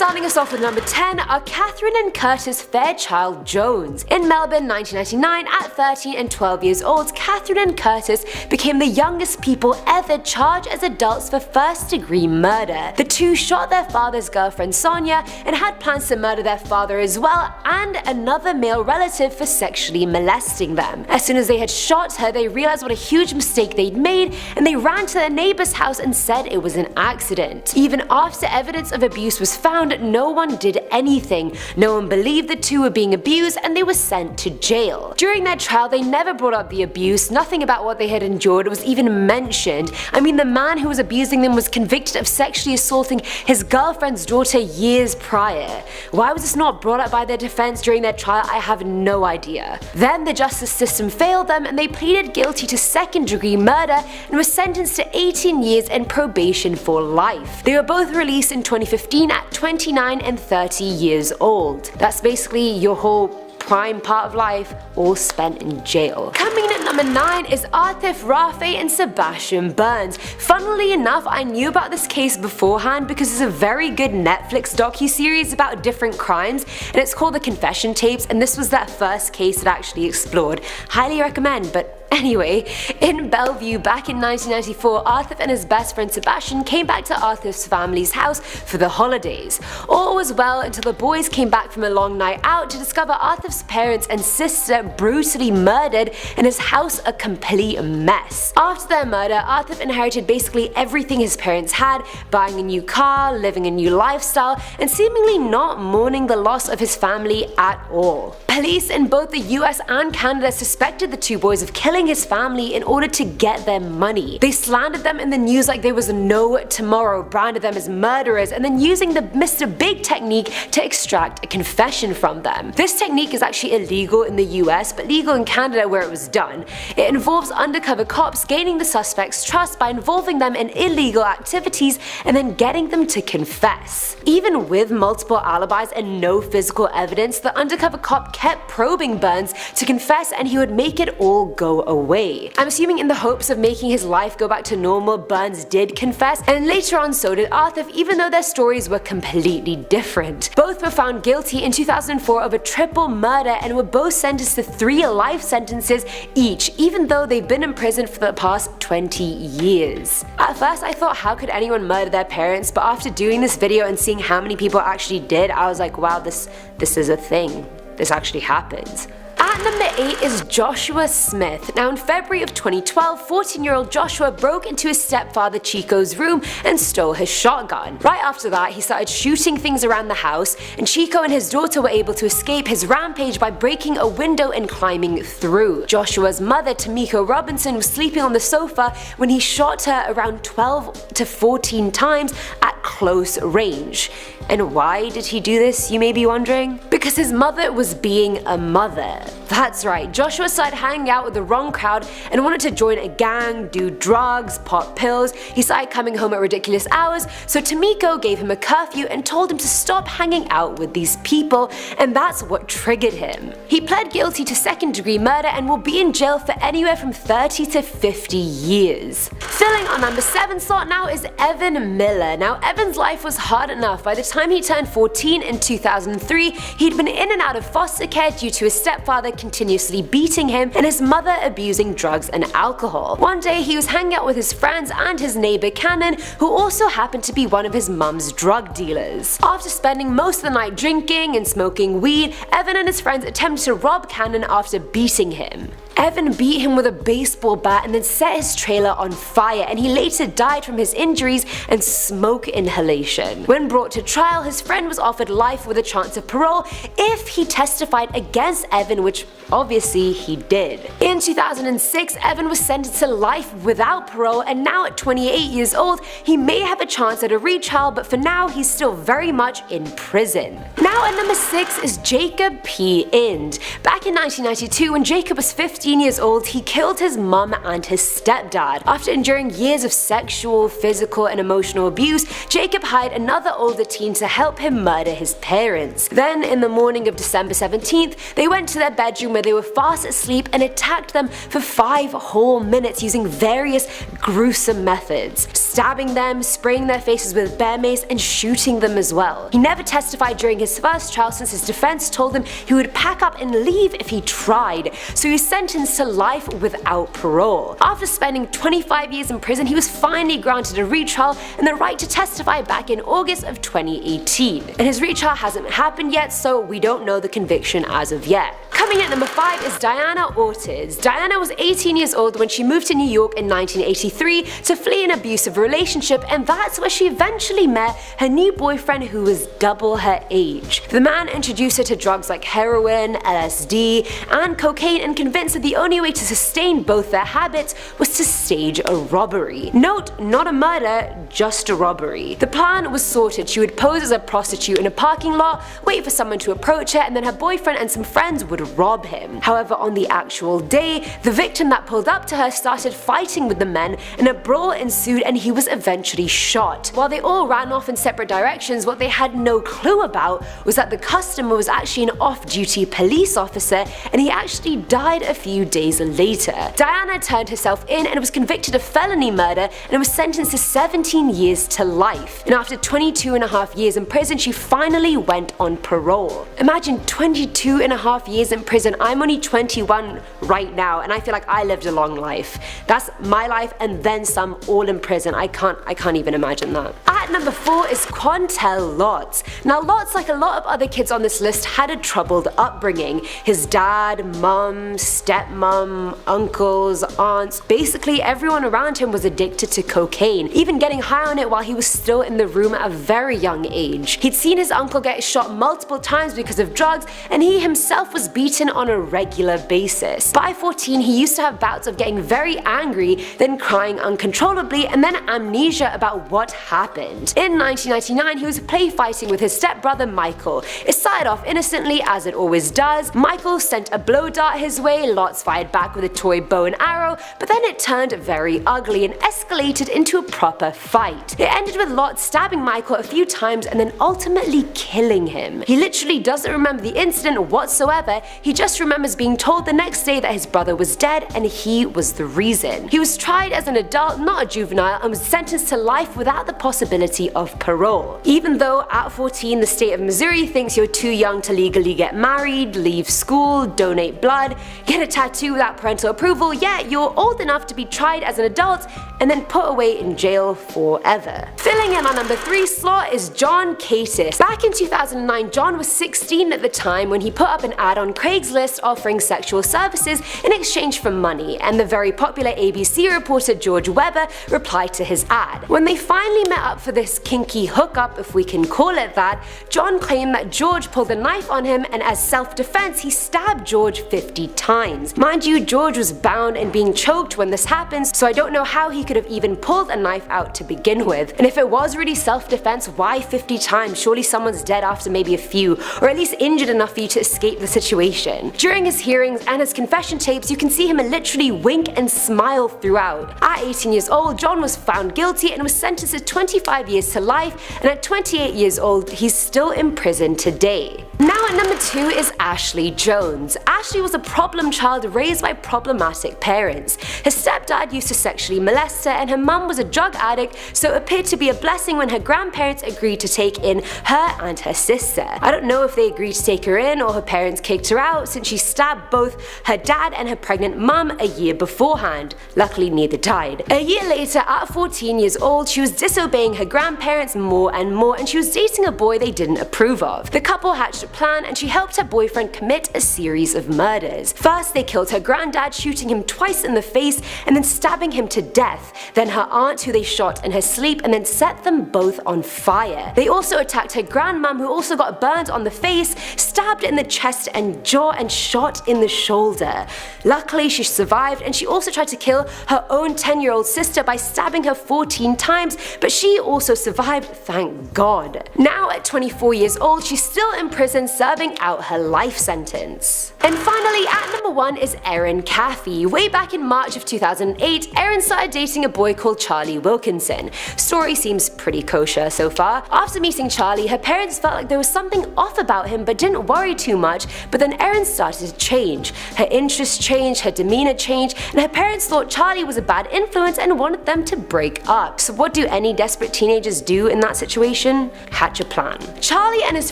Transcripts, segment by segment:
Starting us off with number 10 are Catherine and Curtis Fairchild Jones. In Melbourne 1999, at 13 and 12 years old, Catherine and Curtis became the youngest people ever charged as adults for first-degree murder. The two shot their father's girlfriend Sonia and had plans to murder their father as well and another male relative for sexually molesting them. As soon as they had shot her, they realized what a huge mistake they'd made and they ran to their neighbor's house and said it was an accident. Even after evidence of abuse was found, no one did anything. No one believed the two were being abused and they were sent to jail. During their trial, they never brought up the abuse. Nothing about what they had endured was even mentioned. I mean, the man who was abusing them was convicted of sexually assaulting his girlfriend's daughter years prior. Why was this not brought up by their defense during their trial? I have no idea. Then the justice system failed them and they pleaded guilty to second-degree murder and were sentenced to 18 years and probation for life. They were both released in 2015 at 29 and 30 years old. That's basically your whole prime part of life all spent in jail. Coming in at number 9 is Atif, Rafi and Sebastian Burns. Funnily enough, I knew about this case beforehand because there's a very good Netflix docu-series about different crimes and it's called The Confession Tapes, and this was that first case it actually explored. Highly recommend. But anyway, in Bellevue back in 1994, Atif and his best friend Sebastian came back to Atif's family's house for the holidays. All was well until the boys came back from a long night out to discover Atif's parents and sister brutally murdered and his house a complete mess. After their murder, Atif inherited basically everything his parents had, buying a new car, living a new lifestyle, and seemingly not mourning the loss of his family at all. Police in both the US and Canada suspected the two boys of killing his family in order to get their money. They slandered them in the news like there was no tomorrow, branded them as murderers, and then using the Mr. Big technique to extract a confession from them. This technique is actually illegal in the US but legal in Canada where it was done. It involves undercover cops gaining the suspect's trust by involving them in illegal activities and then getting them to confess. Even with multiple alibis and no physical evidence, the undercover cop kept probing Burns to confess and he would make it all go away. I'm assuming in the hopes of making his life go back to normal, Burns did confess, and later on so did Atif, even though their stories were completely different. Both were found guilty in 2004 of a triple murder and were both sentenced to 3 life sentences each, even though they've been in prison for the past 20 years. At first I thought, how could anyone murder their parents, but after doing this video and seeing how many people actually did, I was like, wow, this is a thing. This actually happens. At number 8 is Joshua Smith. Now in February of 2012, 14-year-old Joshua broke into his stepfather Chico's room and stole his shotgun. Right after that, he started shooting things around the house, and Chico and his daughter were able to escape his rampage by breaking a window and climbing through. Joshua's mother, Tamiko Robinson, was sleeping on the sofa when he shot her around 12 to 14 times at close range. And why did he do this, you may be wondering? Because his mother was being a mother. That's right, Joshua started hanging out with the wrong crowd and wanted to join a gang, do drugs, pop pills. He started coming home at ridiculous hours, so Tamiko gave him a curfew and told him to stop hanging out with these people, and that's what triggered him. He pled guilty to second-degree murder and will be in jail for anywhere from 30 to 50 years. Filling our number 7 slot now is Evan Miller. Now Evan's life was hard enough. By the time he turned 14 in 2003, he'd been in and out of foster care due to his stepfather continuously beating him and his mother abusing drugs and alcohol. One day he was hanging out with his friends and his neighbor Cannon, who also happened to be one of his mum's drug dealers. After spending most of the night drinking and smoking weed, Evan and his friends attempted to rob Cannon after beating him. Evan beat him with a baseball bat and then set his trailer on fire, and he later died from his injuries and smoke inhalation. When brought to trial, his friend was offered life with a chance of parole if he testified against Evan, which obviously he did. In 2006, Evan was sentenced to life without parole, and now at 28 years old, he may have a chance at a retrial, but for now he's still very much in prison. Now at number 6 is Jacob P. Ind. Back in 1992, when Jacob was 15, 15 years old, he killed his mum and his stepdad. After enduring years of sexual, physical, and emotional abuse, Jacob hired another older teen to help him murder his parents. Then, in the morning of December 17th, they went to their bedroom where they were fast asleep and attacked them for 5 whole minutes using various gruesome methods, stabbing them, spraying their faces with bear mace, and shooting them as well. He never testified during his first trial since his defense told him he would pack up and leave if he tried, so he was sentenced to life without parole. After spending 25 years in prison, he was finally granted a retrial and the right to testify back in August of 2018. And his retrial hasn't happened yet, so we don't know the conviction as of yet. Coming in at number 5 is Diana Ortiz. Diana was 18 years old when she moved to New York in 1983 to flee an abusive relationship, and that's where she eventually met her new boyfriend who was double her age. The man introduced her to drugs like heroin, LSD, and cocaine and convinced that the only way to sustain both their habits was to stage a robbery. Note, not a murder, just a robbery. The plan was sorted. She would pose as a prostitute in a parking lot, wait for someone to approach her, and then her boyfriend and some friends would rob him. However, on the actual day, the victim that pulled up to her started fighting with the men and a brawl ensued and he was eventually shot. While they all ran off in separate directions, what they had no clue about was that the customer was actually an off-duty police officer and he actually died a few days later. Diana turned herself in and was convicted of felony murder and was sentenced to 17 years to life. And after 22.5 years in prison, she finally went on parole. Imagine 22.5 years in prison. I'm only 21 right now and I feel like I lived a long life. That's my life and then some, all in prison. I can't even imagine that. At number 4 is Quantel Lots. Now Lots, like a lot of other kids on this list, had a troubled upbringing. His dad, mum, stepmom, uncles, aunts, basically everyone around him was addicted to cocaine, even getting high on it while he was still in the room at a very young age. He'd seen his uncle get shot multiple times because of drugs and he himself was beaten on a regular basis. By 14, he used to have bouts of getting very angry, then crying uncontrollably, and then amnesia about what happened. In 1999, he was play fighting with his stepbrother Michael. It started off innocently, as it always does. Michael sent a blow dart his way, Lots fired back with a toy bow and arrow, but then it turned very ugly and escalated into a proper fight. It ended with Lots stabbing Michael a few times and then ultimately killing him. He literally doesn't remember the incident whatsoever, he just remembers being told the next day that his brother was dead and he was the reason. He was tried as an adult, not a juvenile, and was sentenced to life without the possibility of parole. Even though at 14 the state of Missouri thinks you're too young to legally get married, leave school, donate blood, get a tattoo without parental approval, yet you're old enough to be tried as an adult and then put away in jail forever. Filling in on number 3 slot is John Kasas. Back in 2009, John was 16 at the time when he put up an ad on Craigslist offering sexual services in exchange for money, and the very popular ABC reporter George Webber replied to his ad. When they finally met up for this kinky hookup, if we can call it that, John claimed that George pulled a knife on him and as self-defense he stabbed George 50 times. Mind you, George was bound and being choked when this happens, so I don't know how he could have even pulled a knife out to begin with. And if it was really self-defense, why 50 times? Surely someone's dead after maybe a few, or at least injured enough for you to escape the situation. During his hearings and his confession tapes, you can see him literally wink and smile throughout. At 18 years old, John was found guilty and was sentenced to 25 years to life, and at 28 years old, he's still in prison today. Now at number 2 is Ashley Jones. Ashley was a problem child raised by problematic parents. Her stepdad used to sexually molest her and her mum was a drug addict, so it appeared to be a blessing when her grandparents agreed to take in her and her sister. I don't know if they agreed to take her in or her parents kicked her out since she stabbed both her dad and her pregnant mum a year beforehand. Luckily neither died. A year later, at 14 years old, she was disobeying her grandparents more and more and she was dating a boy they didn't approve of. The couple hatched a plan and she helped her boyfriend commit a series of murders. First they killed her granddad, shooting him twice in the face and then stabbing him to death, then her aunt who they shot in her sleep and then set them both on fire. They also attacked her grandmom who also got burned on the face, stabbed in the chest and jaw and shot in the shoulder. Luckily she survived and she also tried to kill her own 10-year-old sister by stabbing her 14 times, but she also survived, thank God. Now at 24 years old, she's still in prison serving out her life sentence. And finally, at number 1 is Erin Caffey. Way back in March of 2008, Erin started dating a boy called Charlie Wilkinson. Story seems pretty kosher so far. After meeting Charlie, her parents felt like there was something off about him but didn't worry too much, but then Erin started to change. Her interests changed, her demeanor changed, and her parents thought Charlie was a bad influence and wanted them to break up. So what do any desperate teenagers do in that situation? Hatch a plan. Charlie and his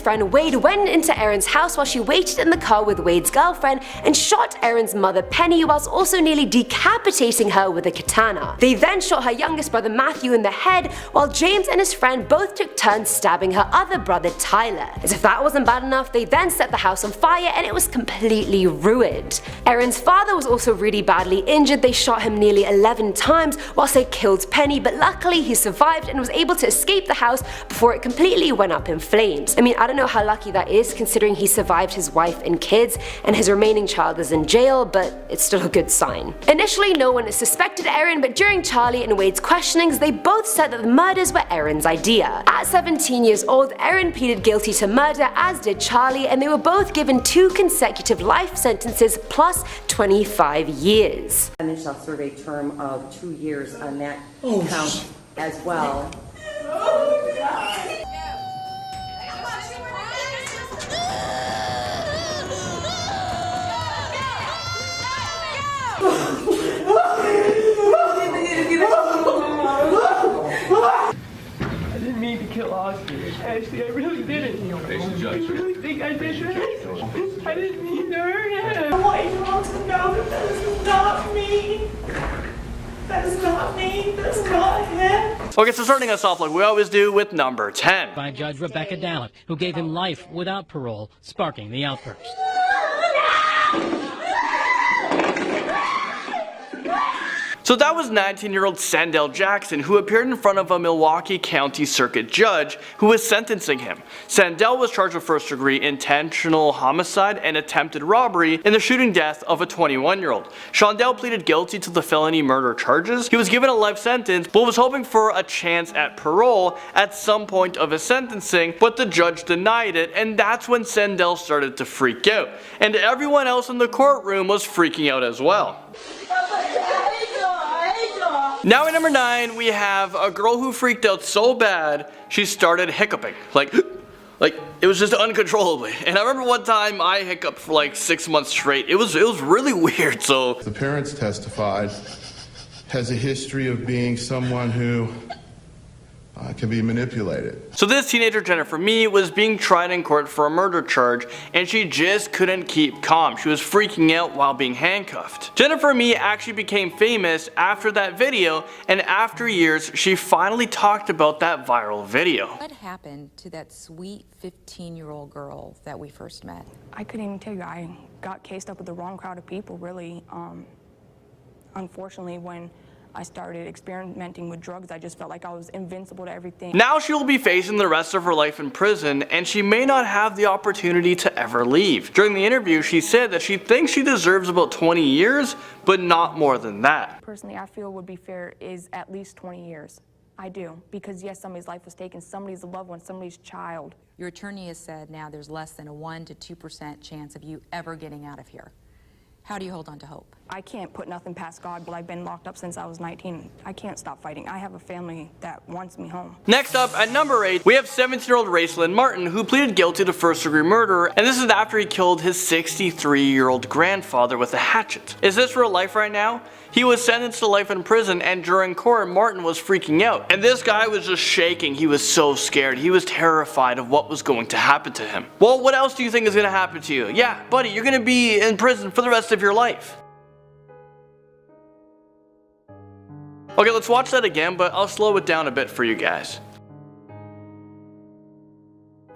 friend Wade went into Erin's house while she waited in the car with Wade's girlfriend and shot Erin's mother Penny whilst also nearly decapitating her with a katana. They then shot her youngest brother Matthew in the head, while James and his friend both took turns stabbing her other brother Tyler. As if that wasn't bad enough, they then set the house on fire and it was completely ruined. Erin's father was also really badly injured. They shot him nearly 11 times whilst they killed Penny, but luckily he survived and was able to escape the house before it completely went up in flames. I mean, I don't know how lucky that is considering he survived his wife and kids and his remaining child is in jail, but it's still a good sign. Initially, no one suspected Erin, but during Charlie and Wade's questionings, they both said that the murders were Erin's idea. At 17 years old, Erin pleaded guilty to murder, as did Charlie, and they were both given 2 consecutive life sentences plus 25 years. And shall serve a term of 2 years on that count as well. I didn't mean to kill Oscar. Ashley, I really didn't. I really think I did that. I didn't mean to hurt him. I want you all to know that that is not me. That is not me. That's not him. Okay, so starting us off like we always do with number 10. By Judge Rebecca Dallett, who gave him life without parole, sparking the outburst. So that was 19-year-old Sandel Jackson, who appeared in front of a Milwaukee County Circuit judge who was sentencing him. Sandel was charged with first-degree intentional homicide and attempted robbery in the shooting death of a 21-year-old. Sandel pleaded guilty to the felony murder charges. He was given a life sentence, but was hoping for a chance at parole at some point of his sentencing, but the judge denied it, and that's when Sandel started to freak out. And everyone else in the courtroom was freaking out as well. Now at number 9, we have a girl who freaked out so bad, she started hiccuping. Like it was just uncontrollably. And I remember one time I hiccuped for like 6 months straight. It was really weird, so. The parents testified, has a history of being someone who can be manipulated. So this teenager, Jennifer Mee, was being tried in court for a murder charge, and she just couldn't keep calm. She was freaking out while being handcuffed. Jennifer Mee actually became famous after that video, and after years, she finally talked about that viral video. What happened to that sweet 15-year-old girl that we first met? I couldn't even tell you. I got cased up with the wrong crowd of people, really. Unfortunately, when I started experimenting with drugs, I just felt like I was invincible to everything. Now she will be facing the rest of her life in prison, and she may not have the opportunity to ever leave. During the interview, she said that she thinks she deserves about 20 years, but not more than that. Personally, I feel would be fair is at least 20 years. I do, because yes, somebody's life was taken, somebody's loved one, somebody's child. Your attorney has said now there's less than a 1 to 2% chance of you ever getting out of here. How do you hold on to hope? I can't put nothing past God, but I've been locked up since I was 19. I can't stop fighting. I have a family that wants me home. Next up, at number 8, we have 17-year-old Raceland Martin, who pleaded guilty to first-degree murder, and this is after he killed his 63-year-old grandfather with a hatchet. Is this real life right now? He was sentenced to life in prison, and during court, Martin was freaking out. And this guy was just shaking. He was so scared. He was terrified of what was going to happen to him. Well, what else do you think is going to happen to you? Yeah, buddy, you're going to be in prison for the rest of your life. Okay, let's watch that again, but I'll slow it down a bit for you guys.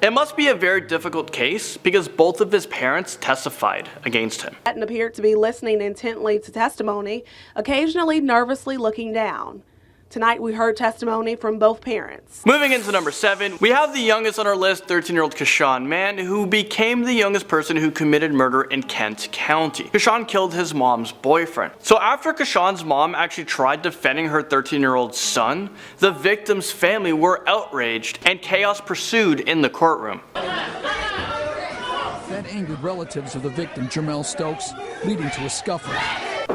It must be a very difficult case because both of his parents testified against him. And appeared to be listening intently to testimony, occasionally nervously looking down. Tonight we heard testimony from both parents. Moving into number 7, we have the youngest on our list, 13-year-old Keyshawn Man, who became the youngest person who committed murder in Kent County. Keyshawn killed his mom's boyfriend. So after Keyshawn's mom actually tried defending her 13-year-old son, the victim's family were outraged and chaos pursued in the courtroom. That angered relatives of the victim, Jermel Stokes, leading to a scuffle.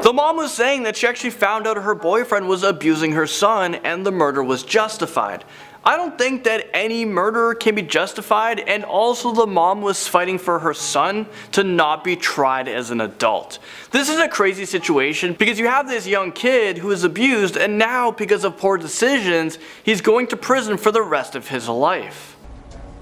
The mom was saying that she actually found out her boyfriend was abusing her son and the murder was justified. I don't think that any murder can be justified, and also the mom was fighting for her son to not be tried as an adult. This is a crazy situation because you have this young kid who is abused, and now because of poor decisions, he's going to prison for the rest of his life.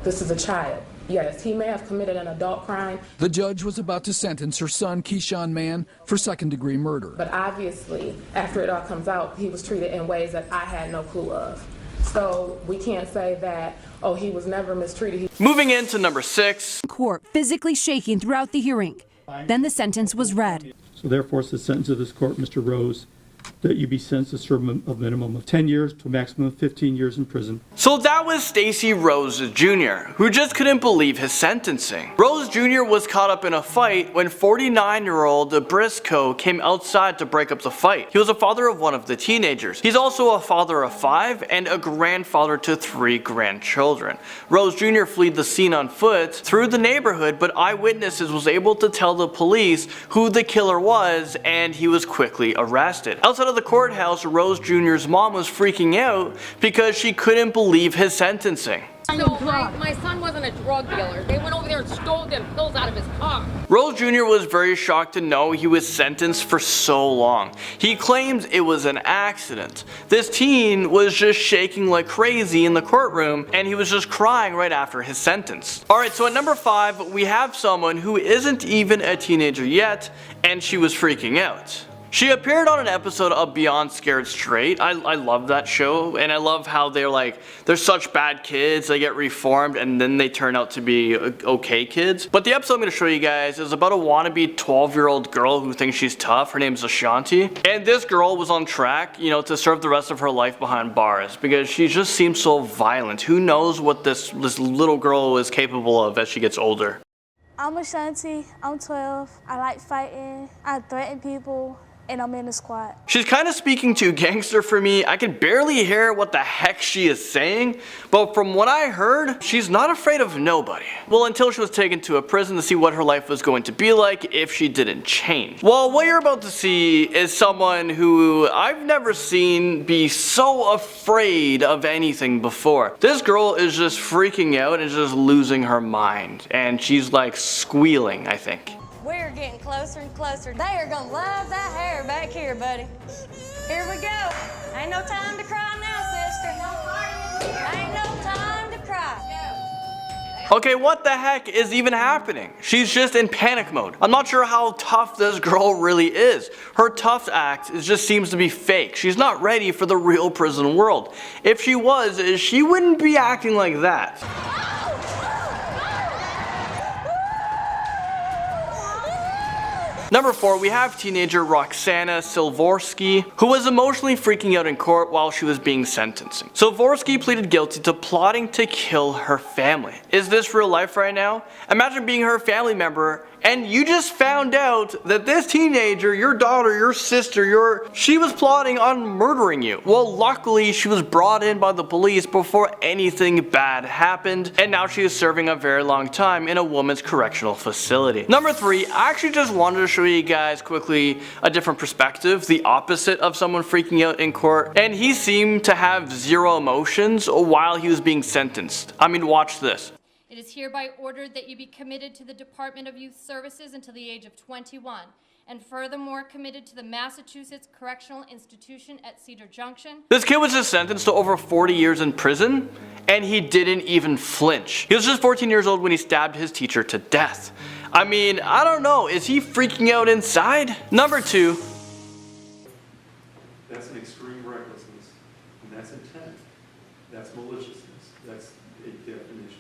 This is a child. Yes, he may have committed an adult crime. The judge was about to sentence her son, Keyshawn Man, for second-degree murder. But obviously, after it all comes out, he was treated in ways that I had no clue of. So we can't say that, oh, he was never mistreated. Moving into number 6. Court physically shaking throughout the hearing. Then the sentence was read. So therefore, it's the sentence of this court, Mr. Rose, that you be sentenced to serve a minimum of 10 years to a maximum of 15 years in prison. So that was Stacey Rose Jr., who just couldn't believe his sentencing. Rose Jr. was caught up in a fight when 49-year-old Briscoe came outside to break up the fight. He was a father of one of the teenagers. He's also a father of 5 and a grandfather to 3 grandchildren. Rose Jr. fled the scene on foot through the neighborhood, but eyewitnesses was able to tell the police who the killer was, and he was quickly arrested. Outside of the courthouse, Rose Jr.'s mom was freaking out because she couldn't believe his sentencing. So my son wasn't a drug dealer. They went over there and stole them pills out of his car. Rose Jr. was very shocked to know he was sentenced for so long. He claims it was an accident. This teen was just shaking like crazy in the courtroom, and he was just crying right after his sentence. Alright, so at number 5, we have someone who isn't even a teenager yet, and she was freaking out. She appeared on an episode of Beyond Scared Straight. I love that show, and I love how they're such bad kids, they get reformed, and then they turn out to be okay kids. But the episode I'm going to show you guys is about a wannabe 12-year-old girl who thinks she's tough. Her name's Ashanti. And this girl was on track, to serve the rest of her life behind bars because she just seems so violent. Who knows what this little girl is capable of as she gets older. I'm Ashanti, I'm 12, I like fighting, I threaten people, and I'm in the squad. She's kind of speaking too gangster for me. I can barely hear what the heck she is saying, but from what I heard, she's not afraid of nobody. Well, until she was taken to a prison to see what her life was going to be like if she didn't change. Well, what you're about to see is someone who I've never seen be so afraid of anything before. This girl is just freaking out and just losing her mind, and she's like squealing, I think. We're getting closer and closer. They are gonna love that hair back here, buddy. Here we go. Ain't no time to cry now, sister. Ain't no time to cry. Okay, what the heck is even happening? She's just in panic mode. I'm not sure how tough this girl really is. Her tough act just seems to be fake. She's not ready for the real prison world. If she was, she wouldn't be acting like that. Number 4, we have teenager Roxanna Silvorsky, who was emotionally freaking out in court while she was being sentenced. Silvorsky pleaded guilty to plotting to kill her family. Is this real life right now? Imagine being her family member and you just found out that this teenager, your daughter, your sister, she was plotting on murdering you. Well, luckily she was brought in by the police before anything bad happened, and now she is serving a very long time in a woman's correctional facility. Number 3, I actually just wanted to show you guys quickly a different perspective, the opposite of someone freaking out in court, and he seemed to have zero emotions while he was being sentenced. I mean, watch this. It is hereby ordered that you be committed to the Department of Youth Services until the age of 21, and furthermore committed to the Massachusetts Correctional Institution at Cedar Junction. This kid was just sentenced to over 40 years in prison, and he didn't even flinch. He was just 14 years old when he stabbed his teacher to death. I mean, I don't know, is he freaking out inside? Number 2. That's an extreme recklessness, and that's intent. That's maliciousness. That's a definition.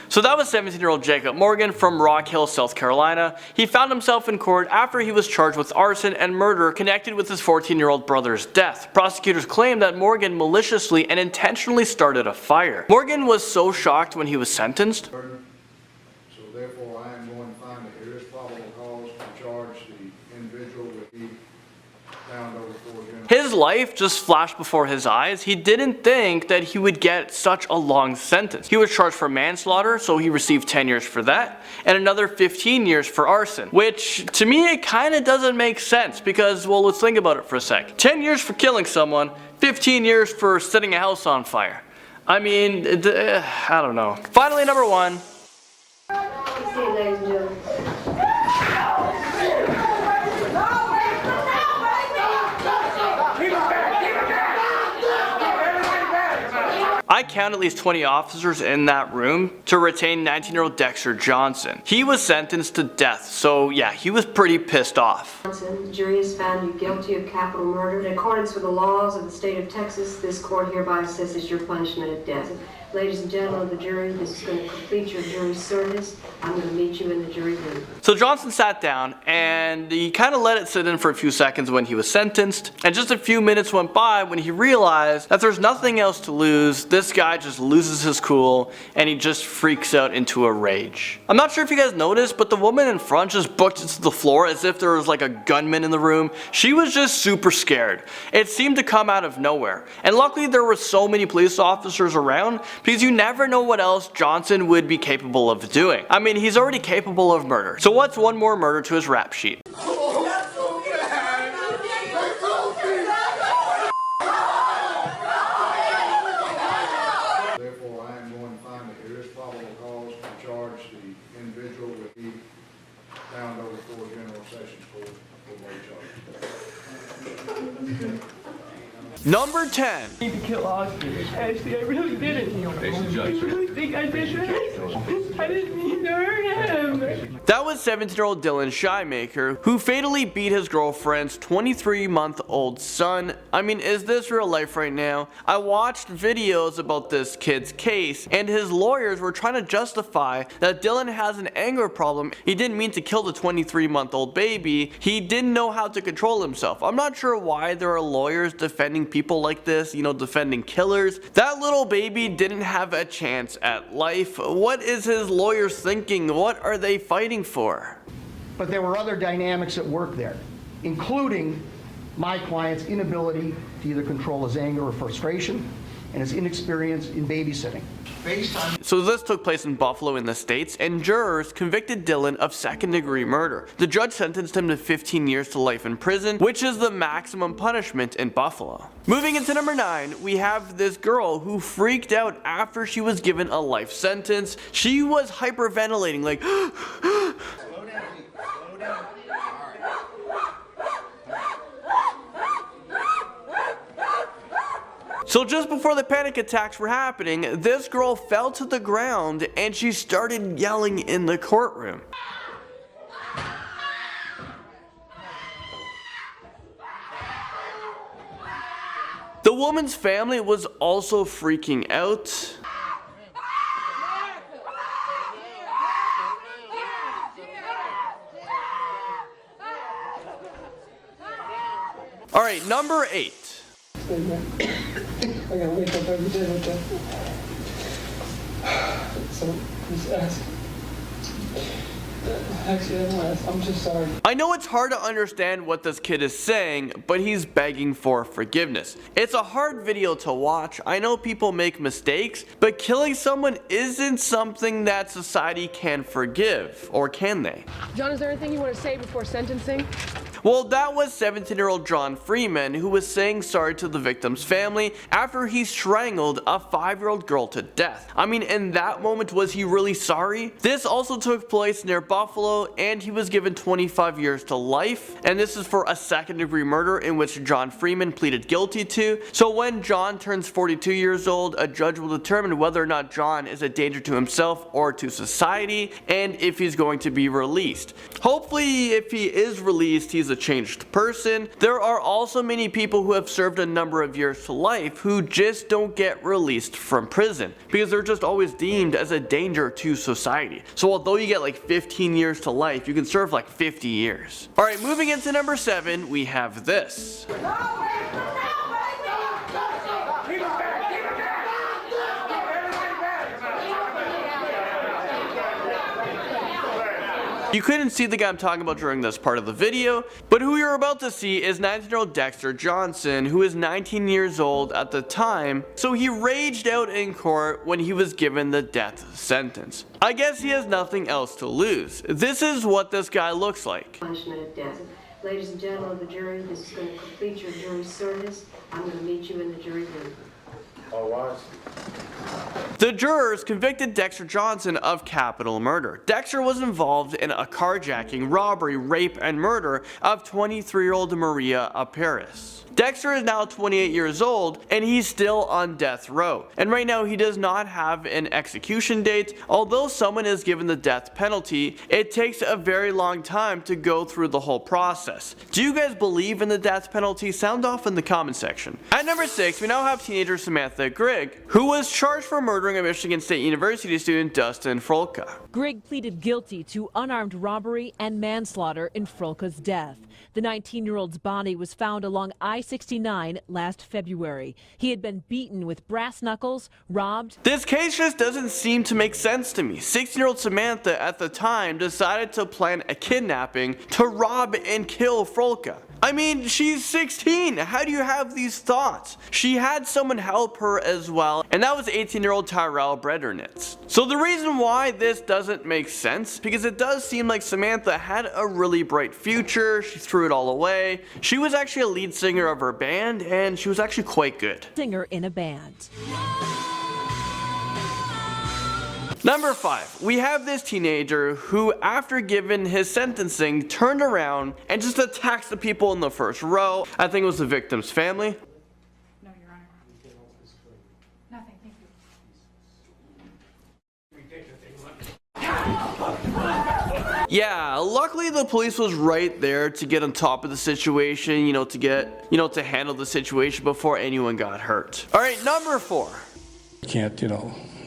So that was 17-year-old Jacob Morgan from Rock Hill, South Carolina. He found himself in court after he was charged with arson and murder connected with his 14-year-old brother's death. Prosecutors claimed that Morgan maliciously and intentionally started a fire. Morgan was so shocked when he was sentenced. So therefore I am going to find that there is probable cause to charge the individual with the found over 4 His his life just flashed before his eyes, he didn't think that he would get such a long sentence. He was charged for manslaughter, so he received 10 years for that, and another 15 years for arson, which to me it kind of doesn't make sense because, well, let's think about it for a sec. 10 years for killing someone, 15 years for setting a house on fire. I mean, I don't know. Finally, number 1. I count at least 20 officers in that room to retain 19-year-old Dexter Johnson. He was sentenced to death, so yeah, he was pretty pissed off. Johnson, the jury has found you guilty of capital murder. In accordance with the laws of the state of Texas, this court hereby assesses your punishment of death. Ladies and gentlemen of the jury, this is going to complete your jury service. I'm going to meet you in the jury room. So Johnson sat down and he kind of let it sit in for a few seconds when he was sentenced, and just a few minutes went by when he realized that there's nothing else to lose. This guy just loses his cool and he just freaks out into a rage. I'm not sure if you guys noticed, but the woman in front just booked into the floor as if there was like a gunman in the room. She was just super scared. It seemed to come out of nowhere, and luckily there were so many police officers around, because you never know what else Johnson would be capable of doing. I mean, he's already capable of murder, so what's one more murder to his rap sheet? Therefore, I am going to find that there is probable cause to charge the individual with the found over for General Sessions Court for late charges. Number 10. I need to kill Austin. Ashley, I really didn't. I really think I did that. I didn't mean to hurt him. That was 17-year-old Dylan Shymaker, who fatally beat his girlfriend's 23-month-old son. I mean, is this real life right now? I watched videos about this kid's case, and his lawyers were trying to justify that Dylan has an anger problem. He didn't mean to kill the 23-month-old baby. He didn't know how to control himself. I'm not sure why there are lawyers defending people like this, you know, defending killers. That little baby didn't have a chance at life. What is his lawyers thinking? What are they fighting for? But there were other dynamics at work there, including my client's inability to either control his anger or frustration and his inexperience in babysitting. So this took place in Buffalo in the States, and jurors convicted Dylan of second-degree murder. The judge sentenced him to 15 years to life in prison, which is the maximum punishment in Buffalo. Moving into number 9, we have this girl who freaked out after she was given a life sentence. She was hyperventilating, like Slow down, slow down. So just before the panic attacks were happening, this girl fell to the ground and she started yelling in the courtroom. The woman's family was also freaking out. Alright, number 8. I gotta wake up every day with that. So, just ask. Actually, I don't ask. I'm just sorry. I know it's hard to understand what this kid is saying, but he's begging for forgiveness. It's a hard video to watch. I know people make mistakes, but killing someone isn't something that society can forgive, or can they? John, is there anything you want to say before sentencing? Well, that was 17-year-old John Freeman, who was saying sorry to the victim's family after he strangled a 5-year-old girl to death. I mean, in that moment, was he really sorry? This also took place near Buffalo, and he was given 25 years to life, and this is for a second-degree murder in which John Freeman pleaded guilty to. So when John turns 42 years old, a judge will determine whether or not John is a danger to himself or to society, and if he's going to be released. Hopefully, if he is released, he's a changed person. There are also many people who have served a number of years to life who just don't get released from prison because they're just always deemed as a danger to society. So although you get like 15 years to life, you can serve like 50 years. Alright, moving into number 7, we have this. You couldn't see the guy I'm talking about during this part of the video, but who you're about to see is 19-year-old Dexter Johnson, who is 19 years old at the time, so he raged out in court when he was given the death sentence. I guess he has nothing else to lose. This is what this guy looks like. Punishment of death. Ladies and gentlemen of the jury, this is going to complete your jury service. I'm going to meet you in the jury room. All rise. The jurors convicted Dexter Johnson of capital murder. Dexter was involved in a carjacking, robbery, rape, and murder of 23-year-old Maria Paris. Dexter is now 28 years old and he's still on death row. And right now he does not have an execution date. Although someone is given the death penalty, it takes a very long time to go through the whole process. Do you guys believe in the death penalty? Sound off in the comment section. At number 6, we now have teenager Samantha Grigg, who was charged for murdering a Michigan State University student, Dustin Frolka. Grigg pleaded guilty to unarmed robbery and manslaughter in Frolka's death. The 19-year-old's body was found along I-69 last February. He had been beaten with brass knuckles, robbed. This case just doesn't seem to make sense to me. 16-year-old Samantha at the time decided to plan a kidnapping to rob and kill Frolka. I mean, she's 16. How do you have these thoughts? She had someone help her as well, and that was 18-year-old Tyrell Lee. So the reason why this doesn't make sense, because it does seem like Samantha had a really bright future. She threw it all away. She was actually a lead singer of her band, and she was actually quite good. Singer in a band. Number 5, we have this teenager who, after given his sentencing, turned around and just attacks the people in the first row. I think it was the victim's family. No, Your Honor. Nothing, thank you. Yeah, luckily the police was right there to get on top of the situation, to handle the situation before anyone got hurt. All right, number 4. Can't,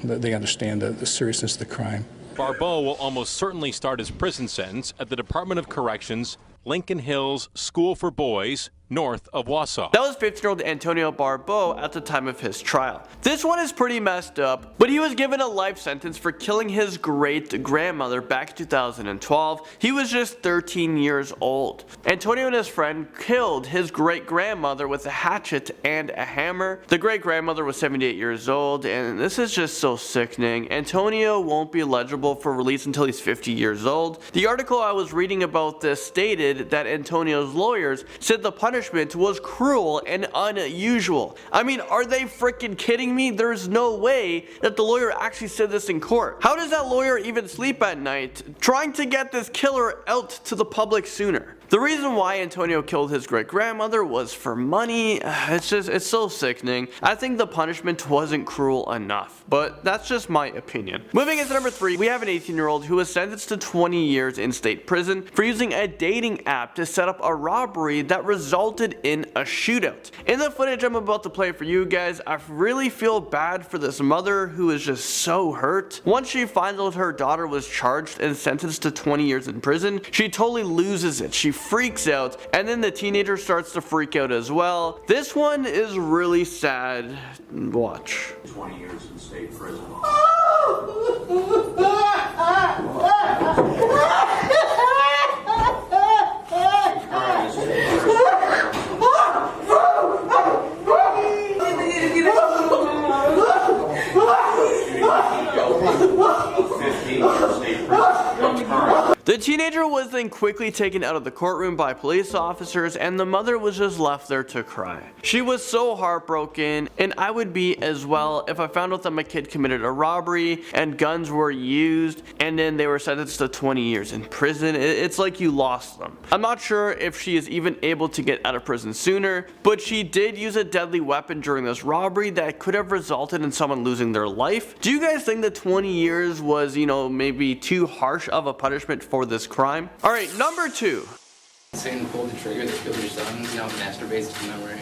they understand the seriousness of the crime. Barbeau will almost certainly start his prison sentence at the Department of Corrections, Lincoln Hills School for Boys, north of Wausau. That was 15-year-old Antonio Barbeau at the time of his trial. This one is pretty messed up, but he was given a life sentence for killing his great-grandmother back in 2012. He was just 13 years old. Antonio and his friend killed his great-grandmother with a hatchet and a hammer. The great-grandmother was 78 years old, and this is just so sickening. Antonio won't be eligible for release until he's 50 years old. The article I was reading about this stated that Antonio's lawyers said the punishment was cruel and unusual. I mean, are they freaking kidding me? There's no way that the lawyer actually said this in court. How does that lawyer even sleep at night trying to get this killer out to the public sooner? The reason why Antonio killed his great-grandmother was for money. It's so sickening. I think the punishment wasn't cruel enough, but that's just my opinion. Moving into number 3, we have an 18-year-old who was sentenced to 20 years in state prison for using a dating app to set up a robbery that resulted in a shootout. In the footage I'm about to play for you guys, I really feel bad for this mother who is just so hurt. Once she finds out her daughter was charged and sentenced to 20 years in prison, she totally loses it. She freaks out, and then the teenager starts to freak out as well. This one is really sad. Watch. 20 years in state prison. The teenager was then quickly taken out of the courtroom by police officers, and the mother was just left there to cry. She was so heartbroken, and I would be as well if I found out that my kid committed a robbery and guns were used and then they were sentenced to 20 years in prison. It's like you lost them. I'm not sure if she is even able to get out of prison sooner, but she did use a deadly weapon during this robbery that could have resulted in someone losing their life. Do you guys think that 20 years was, maybe too harsh of a punishment for this crime? All right, number 2. Satan pulled the trigger that killed your son, now masturbates to memory.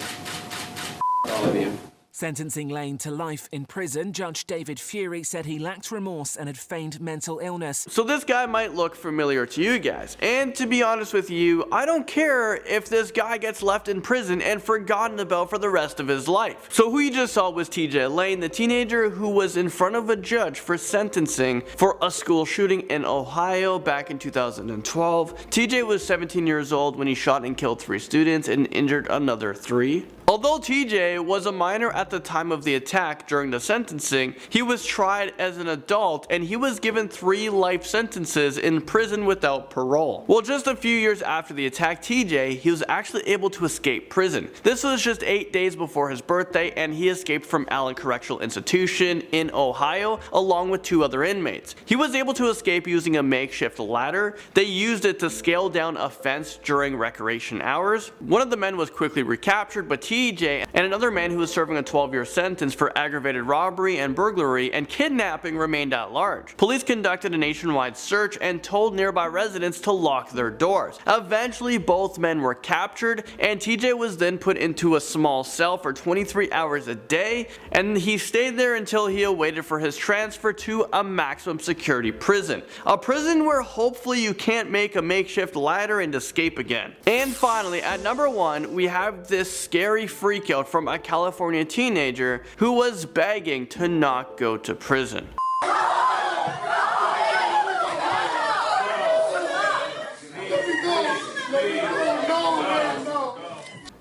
All of you. Sentencing Lane to life in prison, Judge David Fury said he lacked remorse and had feigned mental illness. So this guy might look familiar to you guys, and to be honest with you, I don't care if this guy gets left in prison and forgotten about for the rest of his life. So who you just saw was TJ Lane, the teenager who was in front of a judge for sentencing for a school shooting in Ohio back in 2012. TJ was 17 years old when he shot and killed 3 students and injured another 3. Although TJ was a minor at the time of the attack during the sentencing, he was tried as an adult and he was given 3 life sentences in prison without parole. Well, just a few years after the attack, TJ, he was actually able to escape prison. This was just 8 days before his birthday, and he escaped from Allen Correctional Institution in Ohio along with 2 other inmates. He was able to escape using a makeshift ladder. They used it to scale down a fence during recreation hours. One of the men was quickly recaptured, but TJ and another man who was serving a 12-year sentence for aggravated robbery and burglary and kidnapping remained at large. Police conducted a nationwide search and told nearby residents to lock their doors. Eventually, both men were captured, and TJ was then put into a small cell for 23 hours a day, and he stayed there until he awaited for his transfer to a maximum security prison. A prison where hopefully you can't make a makeshift ladder and escape again. And finally, at number 1, we have this scary freakout from a California teenager who was begging to not go to prison.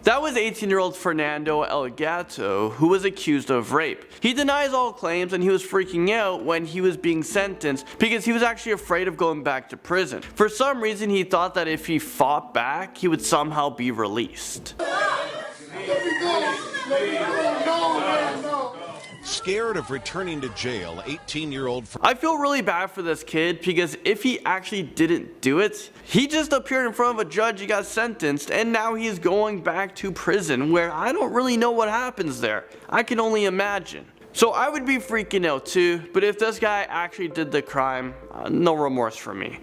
That was 18-year-old Fernando Elgato, who was accused of rape. He denies all claims, and he was freaking out when he was being sentenced because he was actually afraid of going back to prison. For some reason, he thought that if he fought back, he would somehow be released. Scared of returning to jail, 18-year-old... I feel really bad for this kid because if he actually didn't do it, he just appeared in front of a judge, he got sentenced, and now he's going back to prison where I don't really know what happens there. I can only imagine. So I would be freaking out too, but if this guy actually did the crime, no remorse for me.